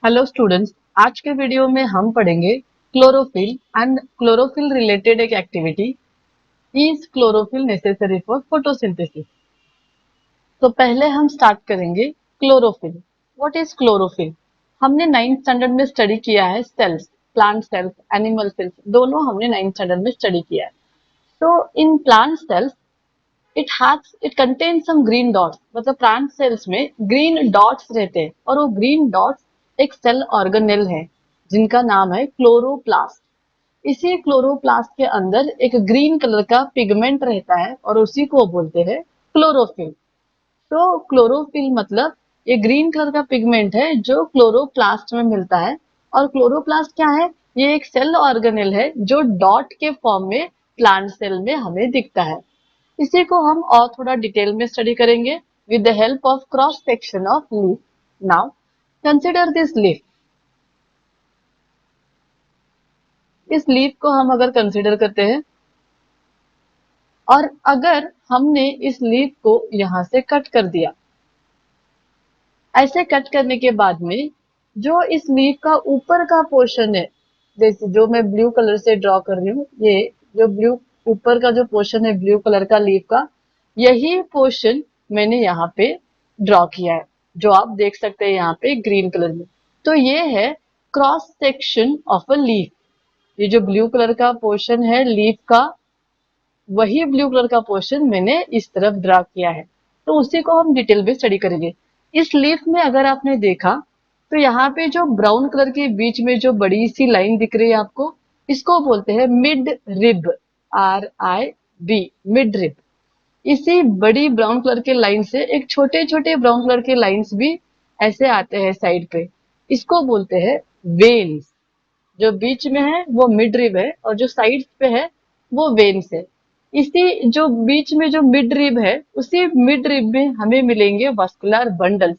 Hello students. आज के video में हम पढ़ेंगे क्लोरोफिल एंड क्लोरोफिल रिलेटेड एक activity. Is chlorophyll necessary for photosynthesis? तो पहले हम स्टार्ट करेंगे क्लोरोफिल। What is chlorophyll? हमने 9th स्टैंडर्ड में स्टडी किया है cells, plant cells, animal cells, दोनों हमने 9th स्टैंडर्ड में स्टडी किया है। तो in plant cells it contain some green dots, मतलब प्लांट सेल्स में ग्रीन डॉट्स रहते हैं और वो ग्रीन डॉट्स एक सेल ऑर्गेनेल है जिनका नाम है क्लोरोप्लास्ट। इसी क्लोरोप्लास्ट के अंदर एक ग्रीन कलर का पिगमेंट रहता है और उसी को बोलते हैं क्लोरोफिल। तो क्लोरोफिल मतलब ये ग्रीन कलर का पिगमेंट है जो क्लोरोप्लास्ट में मिलता है। और क्लोरोप्लास्ट क्या है? ये एक सेल ऑर्गेनेल है जो डॉट के फॉर्म में प्लांट सेल में हमें दिखता है। इसी को हम और थोड़ा डिटेल में स्टडी करेंगे with the help of cross section of leaf. Now consider this leaf. इस लीफ को हम अगर कंसिडर करते हैं और अगर हमने इस लीफ को यहां से कट कर दिया, ऐसे कट करने के बाद में जो इस लीफ का ऊपर का पोर्शन है, जैसे जो मैं ब्लू कलर से ड्रॉ कर रही हूँ, ये जो ब्लू ऊपर का जो पोर्शन है ब्लू कलर का लीफ का, यही पोर्शन मैंने यहाँ पे ड्रॉ किया है, जो आप देख सकते हैं यहाँ पे ग्रीन कलर में। तो ये है cross section of a leaf. ये जो ब्लू कलर का पोर्शन है लीफ का, वही ब्लू कलर का पोर्शन मैंने इस तरफ ड्रा किया है। तो उसी को हम डिटेल में स्टडी करेंगे। इस लीफ में अगर आपने देखा तो यहाँ पे जो ब्राउन कलर के बीच में जो बड़ी सी लाइन दिख रही है आपको, इसको बोलते हैं mid rib. RIB, mid rib. इसी बड़ी ब्राउन कलर के लाइन से एक छोटे छोटे ब्राउन कलर के लाइंस भी ऐसे आते हैं साइड पे, इसको बोलते हैं वेन्स। जो बीच में है वो मिड रिब है और जो साइड पे है वो वेन्स है। इसी जो बीच में जो मिड रिब है, उसी मिड रिब में हमें मिलेंगे वास्कुलर बंडल्स।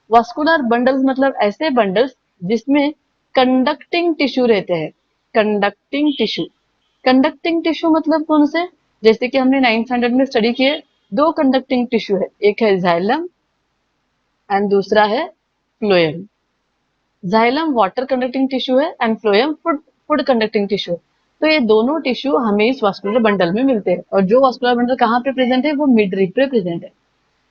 वास्कुलर बंडल्स मतलब ऐसे बंडल्स जिसमें कंडक्टिंग टिश्यू रहते हैं। Conducting tissue. कंडक्टिंग टिश्यू मतलब कौन से? जैसे कि हमने 9th स्टैंडर्ड में स्टडी किए, दो कंडक्टिंग टिश्यू है, एक है जाइलम एंड दूसरा है phloem. Xylem water conducting tissue है and phloem food food conducting tissue. तो ये दोनों टिश्यू हमें इस वास्कुलर बंडल में मिलते हैं और जो वास्कुलर बंडल कहाँ पे प्रेजेंट है, वो मिड रिब पे प्रेजेंट है।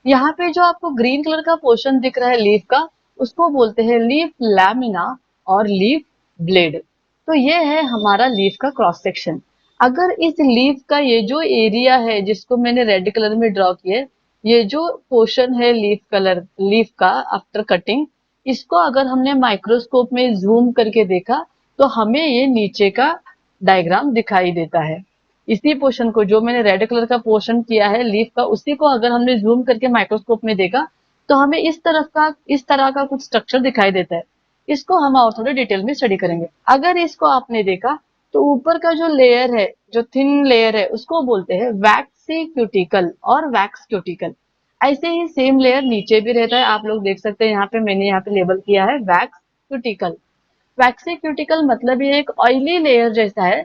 यहाँ पे जो आपको ग्रीन कलर का पोर्शन दिख रहा है लीफ का, उसको बोलते हैं लीफ लैमिना और लीफ ब्लेड। तो ये है हमारा लीफ का क्रॉस सेक्शन। अगर इस लीफ का ये जो एरिया है जिसको मैंने रेड कलर में ड्रॉ किया है, ये जो पोर्शन है लीफ का आफ्टर कटिंग, इसको अगर हमने माइक्रोस्कोप में जूम करके देखा तो हमें ये नीचे का डायग्राम दिखाई देता है। इसी पोर्शन को, जो मैंने रेड कलर का पोर्शन किया है लीफ का, उसी को अगर हमने जूम करके माइक्रोस्कोप में देखा तो हमें इस तरह का कुछ स्ट्रक्चर दिखाई देता है। इसको हम और थोड़े डिटेल में स्टडी करेंगे। अगर इसको आपने देखा तो ऊपर का जो लेयर है, जो थिन लेयर है, उसको बोलते हैं वैक्सी क्यूटिकल और वैक्स क्यूटिकल। ऐसे ही सेम लेयर नीचे भी रहता है, आप लोग देख सकते हैं यहाँ पे, मैंने यहाँ पे लेबल किया है वैक्स क्यूटिकल। वैक्सी क्यूटिकल मतलब ये एक ऑयली लेयर जैसा है।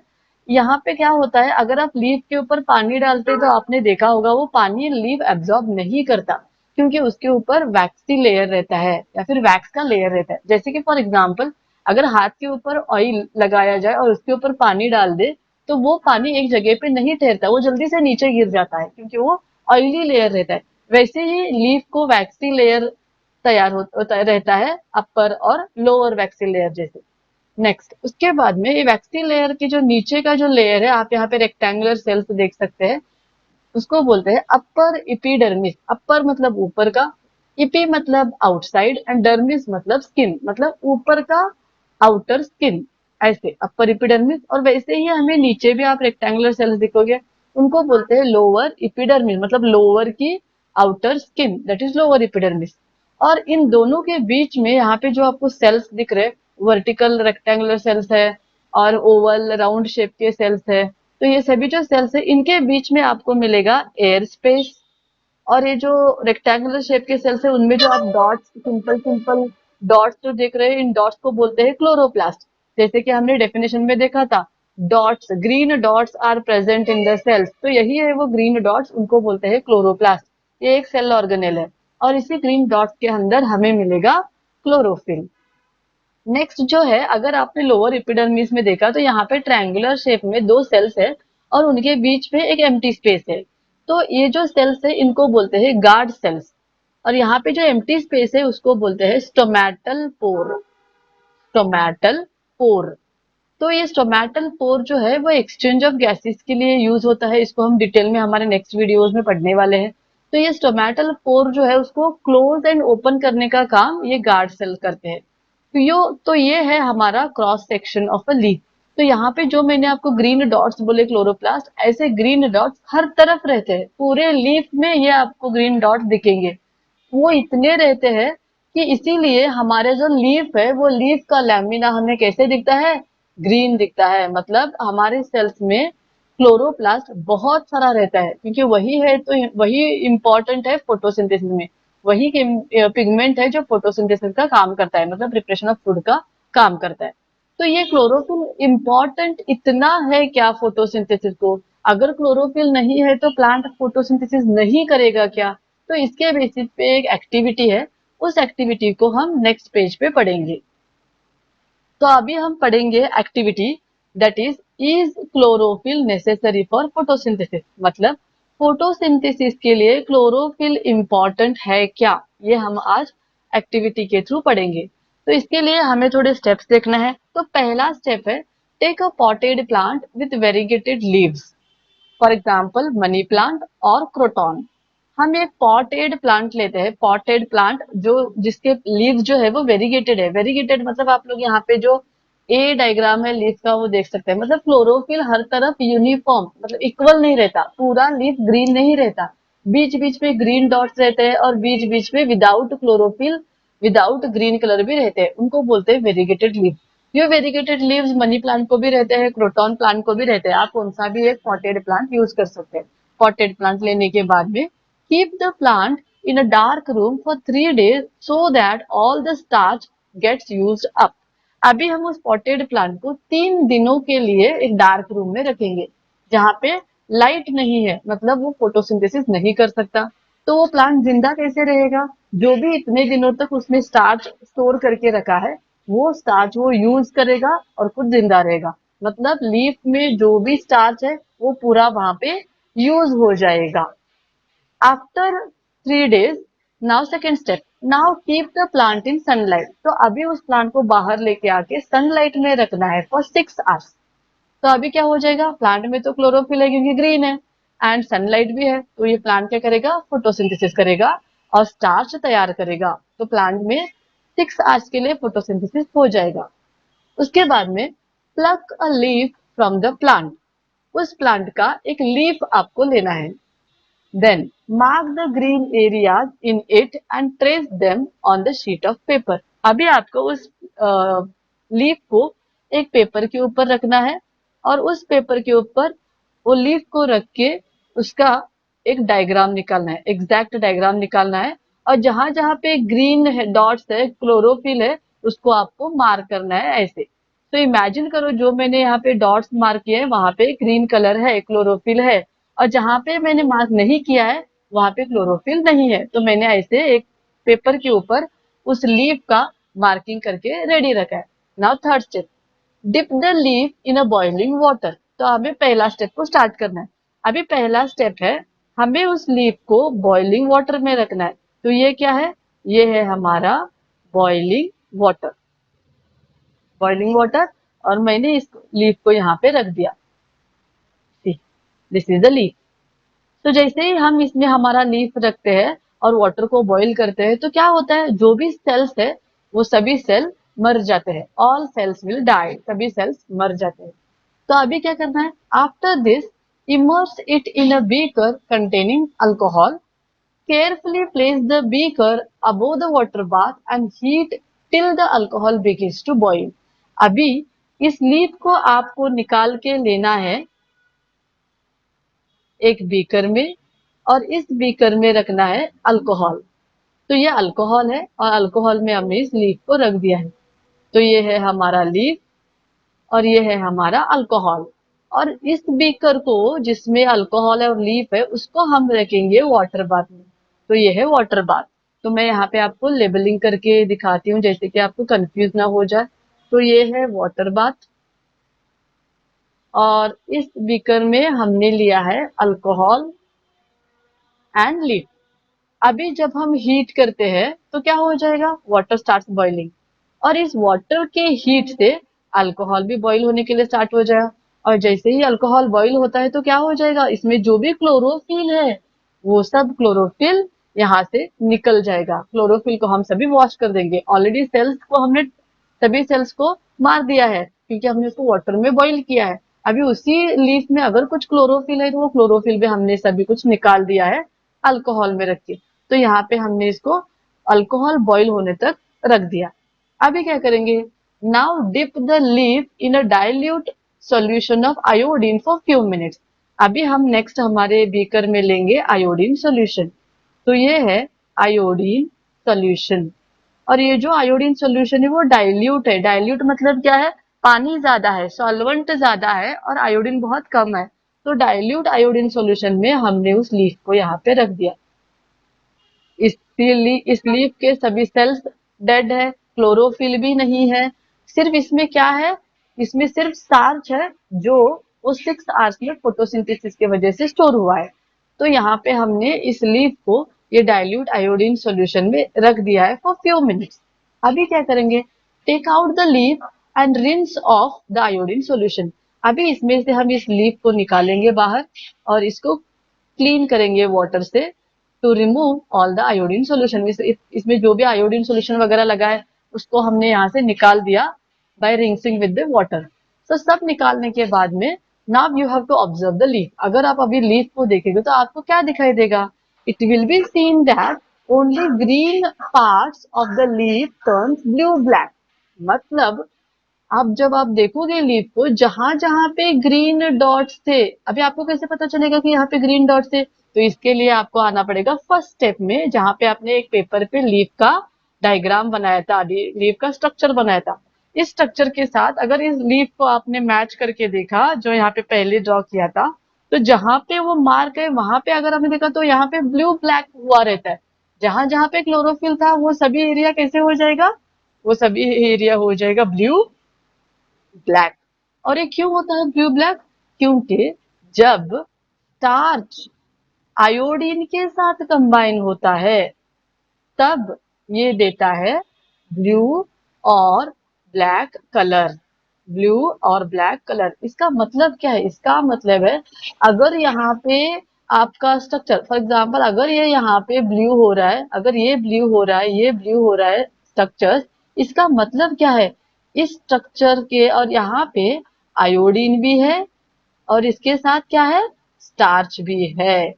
यहाँ पे क्या होता है, अगर आप लीफ के ऊपर पानी डालते हैं तो आपने देखा होगा वो पानी लीफ एब्जॉर्ब नहीं करता, क्योंकि उसके ऊपर वैक्सी लेयर रहता है या फिर वैक्स का लेयर रहता है। जैसे कि फॉर एग्जाम्पल, अगर हाथ के ऊपर ऑयल लगाया जाए और उसके ऊपर पानी डाल दे तो वो पानी एक जगह पे नहीं ठहरता, वो जल्दी से नीचे गिर जाता है क्योंकि वो ऑयली लेयर रहता है। वैसे ही लीफ को वैक्सी लेयर तैयार होता रहता है, अपर और लोअर वैक्सी लेयर जैसे। नेक्स्ट, उसके बाद में ये वैक्सी लेयर की जो नीचे का जो लेयर है, आप यहाँ पे रेक्टेंगुलर सेल्स देख सकते हैं, उसको बोलते हैं अपर इपीडर्मिस। अपर मतलब ऊपर का, इपी मतलब आउटसाइड एंड डर्मिस मतलब स्किन, मतलब ऊपर का आउटर स्किन। ऐसे अपर इपीडर्मिस। और वैसे ही हमें नीचे भी आप रेक्टेंगुलर सेल्स दिखोगे, उनको बोलते हैं लोअर इपीडर्मिस, मतलब लोअर की outer skin, that is lower epidermis. और इन दोनों के बीच में यहाँ पे जो आपको सेल्स दिख रहे हैं, वर्टिकल रेक्टेंगुलर सेल्स है और ओवल राउंड शेप के सेल्स है। तो ये सभी जो सेल्स है, इनके बीच में आपको मिलेगा एयर स्पेस। और ये जो रेक्टेंगुलर शेप के सेल्स है, उनमें जो आप डॉट्स, सिंपल सिंपल डॉट्स जो देख रहे हैं, इन डॉट्स को बोलते हैं क्लोरोप्लास्ट। जैसे कि हमने डेफिनेशन में देखा था, dots, green dots are present in the cells. तो यही है वो ग्रीन डॉट्स, उनको बोलते हैं क्लोरोप्लास्ट। ये एक सेल ऑर्गेनेल है और इसी ग्रीन डॉट्स के अंदर हमें मिलेगा क्लोरोफिल। नेक्स्ट जो है, अगर आपने लोअर एपिडर्मिस में देखा तो यहाँ पे ट्रायंगुलर शेप में दो सेल्स है और उनके बीच में एक एम्प्टी स्पेस है। तो ये जो सेल्स है इनको बोलते हैं गार्ड सेल्स, और यहाँ पे जो एम्प्टी स्पेस है उसको बोलते हैं स्टोमेटल पोर। Stomatal pore. तो ये स्टोमेटल पोर जो है वो एक्सचेंज ऑफ गैसेस के लिए यूज होता है। इसको हम डिटेल में हमारे नेक्स्ट वीडियोस में पढ़ने वाले हैं। तो ये स्टोमेटल पोर जो है उसको क्लोज एंड ओपन करने का काम ये गार्ड सेल करते हैं। तो ये है हमारा cross section of a leaf. तो यहाँ पे जो मैंने आपको ग्रीन डॉट्स बोले क्लोरोप्लास्ट, ऐसे ग्रीन डॉट्स हर तरफ रहते हैं, पूरे लीफ में ये आपको ग्रीन डॉट्स दिखेंगे। वो इतने रहते हैं कि इसीलिए हमारे जो लीफ है वो लीफ का लैमिना हमें कैसे दिखता है, ग्रीन दिखता है। मतलब हमारे सेल्स में क्लोरोप्लास्ट बहुत सारा रहता है, क्योंकि वही है तो वही इंपॉर्टेंट है फोटोसिंथेसिस में। वही पिगमेंट है जो फोटोसिंथेसिस का काम करता है, मतलब प्रिपरेशन ऑफ फूड का काम करता है। तो ये क्लोरोफिल इम्पोर्टेंट इतना है क्या फोटोसिंथेसिस को, अगर क्लोरोफिल नहीं है तो प्लांट फोटोसिंथेसिस नहीं करेगा क्या। तो इसके बेसिस पे एक एक्टिविटी है, उस एक्टिविटी को हम नेक्स्ट पेज पे पढ़ेंगे। तो अभी हम पढ़ेंगे activity that is chlorophyll necessary for photosynthesis. मतलब फोटोसिंथेसिस के लिए क्लोरोफिल इंपॉर्टेंट है क्या, ये हम आज एक्टिविटी के थ्रू पढ़ेंगे। तो इसके लिए हमें थोड़े स्टेप्स देखना है। तो पहला स्टेप है, take a potted plant with variegated leaves, for example money plant और क्रोटॉन। हम एक पॉटेड प्लांट लेते हैं, पॉटेड प्लांट जो जिसके लीव जो है वो वेरीगेटेड है। वेरीगेटेड मतलब आप लोग यहाँ पे जो ए डायग्राम है लीफ का वो देख सकते हैं। मतलब क्लोरोफिल हर तरफ यूनिफॉर्म मतलब इक्वल नहीं रहता, पूरा लीफ ग्रीन नहीं रहता, बीच बीच में ग्रीन डॉट्स रहते हैं और बीच बीच में without chlorophyll without green colour भी रहते हैं, उनको बोलते हैं वेरीगेटेड लीफ। ये वेरीगेटेड लीव्स मनी प्लांट को भी रहते हैं, क्रोटॉन प्लांट को भी रहते हैं। आप कौन सा भी एक पॉटेड प्लांट यूज कर सकते हैं। पॉटेड प्लांट लेने के बाद में keep the plant in a dark room for 3 days so that all the starch gets used up। अभी हम उस पॉटेड प्लांट को 3 दिनों के लिए एक डार्क रूम में रखेंगे, जहां पे लाइट नहीं है, मतलब वो फोटोसिंथेसिस नहीं कर सकता। तो वो प्लांट जिंदा कैसे रहेगा, जो भी इतने दिनों तक उसने स्टार्च स्टोर करके रखा है वो स्टार्च वो यूज करेगा और खुद जिंदा रहेगा। मतलब लीफ में जो भी स्टार्च है वो पूरा वहां पे यूज हो जाएगा। After 3 days, now second step, now keep the plant in sunlight. तो अभी उस प्लांट को बाहर लेके आके सनलाइट में रखना है फॉर 6 आवर्स। तो अभी क्या हो जाएगा, प्लांट में तो क्लोरोफिल है क्योंकि ग्रीन है एंड सनलाइट भी है, तो ये प्लांट क्या करेगा, फोटोसिंथेसिस करेगा और स्टार्च तैयार करेगा। तो प्लांट में 6 आवर्स के लिए फोटोसिंथेसिस हो जाएगा। उसके बाद में pluck a leaf from the plant, उस प्लांट का एक लीफ आपको लेना है। Then mark the green areas in it and trace them on the sheet of paper। अभी आपको उस लीफ को एक पेपर के ऊपर रखना है और उस पेपर के ऊपर वो लीफ को रख के उसका एक डायग्राम निकालना है, एग्जैक्ट डायग्राम निकालना है। और जहां जहां पे ग्रीन है डॉट्स है क्लोरोफिल है उसको आपको मार्क करना है ऐसे। तो इमेजिन करो जो मैंने यहाँ पे डॉट्स मार्क किए हैं वहां पे ग्रीन कलर है, क्लोरोफिल है, और जहां पे मैंने मार्क नहीं किया है वहां पे क्लोरोफिल नहीं है। तो मैंने ऐसे एक पेपर के ऊपर उस लीफ का मार्किंग करके रेडी रखा है। Now third step, dip the leaf in a boiling water. तो हमें पहला स्टेप को स्टार्ट करना है। अभी पहला स्टेप है, हमें उस लीफ को बॉइलिंग वाटर में रखना है। तो ये क्या है, ये है हमारा बॉइलिंग वाटर। बॉइलिंग वाटर, और मैंने इस लीफ को यहाँ पे रख दिया। This is the leaf. तो जैसे ही हम इसमें हमारा लीफ रखते हैं और वाटर को बॉईल करते हैं तो क्या होता है, जो भी सेल्स है वो सभी सेल मर जाते हैं। ऑल सेल्स विल डाई, सभी सेल्स मर जाते हैं। तो अभी क्या करना है, after this immerse it in a beaker containing alcohol. Carefully place the beaker above the water bath and heat till the alcohol begins to boil. अभी इस लीफ को आपको निकाल के लेना है एक बीकर में, और इस बीकर में रखना है अल्कोहल। तो ये अल्कोहल है और अल्कोहल में हमने इस लीफ को रख दिया है। तो ये है हमारा लीफ और ये है हमारा अल्कोहल। और इस बीकर को जिसमें अल्कोहल है और लीफ है उसको हम रखेंगे वाटर बाथ में। तो ये है वाटर बाथ। तो मैं यहाँ पे आपको लेबलिंग करके दिखाती हूँ जैसे कि आपको कंफ्यूज ना हो जाए। तो ये है वाटर बाथ और इस बीकर में हमने लिया है अल्कोहल एंड लीफ। अभी जब हम हीट करते हैं तो क्या हो जाएगा, वाटर स्टार्ट बॉइलिंग और इस वाटर के हीट से अल्कोहल भी बॉईल होने के लिए स्टार्ट हो जाएगा और जैसे ही अल्कोहल बॉईल होता है तो क्या हो जाएगा, इसमें जो भी क्लोरोफिल है वो सब क्लोरोफिल यहाँ से निकल जाएगा। क्लोरोफिल को हम सभी वॉश कर देंगे। ऑलरेडी सेल्स को हमने सभी सेल्स को मार दिया है क्योंकि हमने उसको वाटर में बॉईल किया है। अभी उसी लीफ में अगर कुछ क्लोरोफिल है तो वो क्लोरोफिल भी हमने सभी कुछ निकाल दिया है अल्कोहल में रख के। तो यहाँ पे हमने इसको अल्कोहल बॉईल होने तक रख दिया। अभी क्या करेंगे, now dip the leaf in a dilute solution of iodine for few minutes. अभी हम नेक्स्ट हमारे बीकर में लेंगे आयोडीन सॉल्यूशन। तो ये है आयोडीन सॉल्यूशन और ये जो आयोडीन सॉल्यूशन है वो डाइल्यूट है। डाइल्यूट मतलब क्या है, पानी ज्यादा है, सॉल्वेंट ज्यादा है और आयोडीन बहुत कम है। तो डाइल्यूट आयोडीन सॉल्यूशन में हमने उस लीफ को यहाँ पे रख दिया। इस लीफ के सभी सेल्स डेड है, क्लोरोफिल भी नहीं है। सिर्फ इसमें क्या है, इसमें सिर्फ स्टार्च है जो उस 6 आवर्स में फोटोसिंथेसिस की वजह से स्टोर हुआ है। तो यहाँ पे हमने इस लीफ को ये डाइल्यूट आयोडीन सॉल्यूशन में रख दिया है फॉर फ्यू मिनट्स। अभी क्या करेंगे, take out the leaf and rinse off the iodine solution. अभी इसमें से हम इस लीफ को निकालेंगे बाहर और इसको क्लीन करेंगे वाटर से to remove all the iodine solution. इसमें जो भी आयोडीन सोल्यूशन वगैरह लगा है उसको हमने यहाँ से निकाल दिया by rinsing with the water. तो सब निकालने के बाद में now you have to observe the leaf. अगर आप अभी लीफ को देखेंगे तो आपको क्या दिखाई देगा, it will be seen that only green parts of the leaf turns blue black. मतलब अब जब आप देखोगे लीफ को, जहां जहां पे ग्रीन डॉट्स थे, अभी आपको कैसे पता चलेगा कि यहाँ पे ग्रीन डॉट्स थे, तो इसके लिए आपको आना पड़ेगा फर्स्ट स्टेप में जहां पे आपने एक पेपर पे लीफ का डायग्राम बनाया था, लीफ का स्ट्रक्चर बनाया था। इस स्ट्रक्चर के साथ अगर इस लीफ को आपने मैच करके देखा जो यहाँ पे पहले ड्रॉ किया था, तो जहां पे वो मार्क है वहां पे अगर हमने देखा तो यहाँ पे ब्लू ब्लैक हुआ रहता है। जहां जहां पे क्लोरोफिल था वो सभी एरिया कैसे हो जाएगा, वो सभी एरिया हो जाएगा ब्लू ब्लैक। और ये क्यों होता है ब्लू ब्लैक, क्योंकि जब स्टार्च आयोडीन के साथ कंबाइन होता है तब ये देता है ब्लू और ब्लैक कलर। ब्लू और ब्लैक कलर, इसका मतलब क्या है, इसका मतलब है अगर यहाँ पे आपका स्ट्रक्चर फॉर एग्जांपल अगर ये यहाँ पे ब्लू हो रहा है, अगर ये ब्लू हो रहा है, ये ब्लू हो रहा है स्ट्रक्चर, इसका मतलब क्या है, इस स्ट्रक्चर के और यहाँ पे आयोडीन भी है और इसके साथ क्या है, स्टार्च भी है,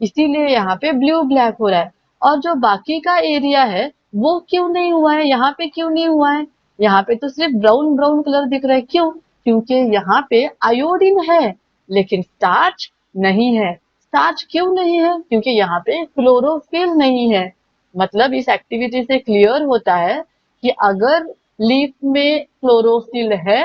इसीलिए यहाँ पे ब्लू ब्लैक हो रहा है। और जो बाकी का एरिया है वो क्यों नहीं हुआ है, यहाँ पे क्यों नहीं हुआ है, यहाँ पे तो सिर्फ ब्राउन ब्राउन कलर दिख रहा है। क्यों, क्योंकि यहाँ पे आयोडीन है लेकिन स्टार्च नहीं है। स्टार्च क्यों नहीं है, क्योंकि यहाँ पे क्लोरोफिल नहीं है। मतलब इस एक्टिविटी से क्लियर होता है कि अगर लीफ में क्लोरोफिल है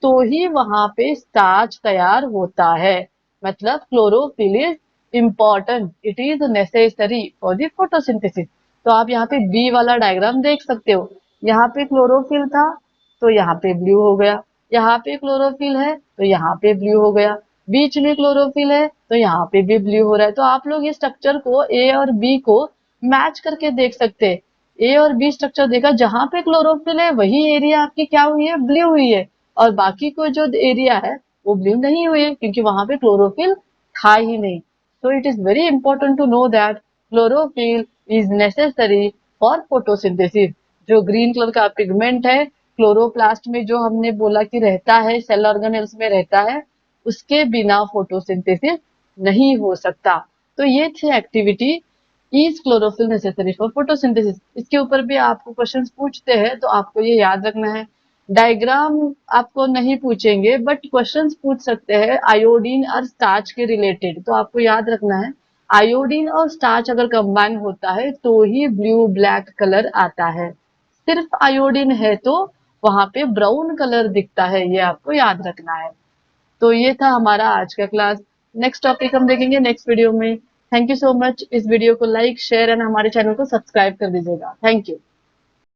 तो ही वहां पे स्टार्च तैयार होता है। मतलब chlorophyll is important, it is necessary for the photosynthesis. तो आप यहाँ पे बी वाला डायग्राम देख सकते हो, यहाँ पे क्लोरोफिल था तो यहाँ पे ब्लू हो गया, यहाँ पे क्लोरोफिल है तो यहाँ पे ब्लू हो गया, बीच में क्लोरोफिल है तो यहाँ पे भी ब्लू हो रहा है। तो आप लोग ये स्ट्रक्चर को ए और बी को मैच करके देख सकते हैं। ए और बी स्ट्रक्चर देखा, जहां पे क्लोरोफिल है वही एरिया आपकी क्या हुई है, ब्लू हुई है, और बाकी को जो एरिया है वो ब्लू नहीं हुई है क्योंकि वहां पे क्लोरोफिल था ही नहीं। So it is very important to know that chlorophyll is necessary for photosynthesis। जो ग्रीन कलर का पिगमेंट है क्लोरोप्लास्ट में, जो हमने बोला कि रहता है, सेल ऑर्गेनेल्स में रहता है, उसके बिना फोटोसिंथेसिस नहीं हो सकता। तो ये थी activity, is chlorophyll necessary for photosynthesis. इसके ऊपर भी आपको क्वेश्चंस पूछते हैं तो आपको ये याद रखना है। डायग्राम आपको नहीं पूछेंगे बट क्वेश्चंस पूछ सकते हैं आयोडीन और स्टार्च के रिलेटेड। तो आपको याद रखना है आयोडीन और स्टार्च अगर कंबाइन होता है तो ही ब्लू ब्लैक कलर आता है। सिर्फ आयोडीन है तो वहां पे ब्राउन कलर दिखता है, ये आपको याद रखना है। तो ये था हमारा आज का क्लास। नेक्स्ट टॉपिक हम देखेंगे नेक्स्ट वीडियो में। Thank you so much. इस वीडियो को लाइक शेयर एंड हमारे चैनल को सब्सक्राइब कर दीजिएगा। Thank you.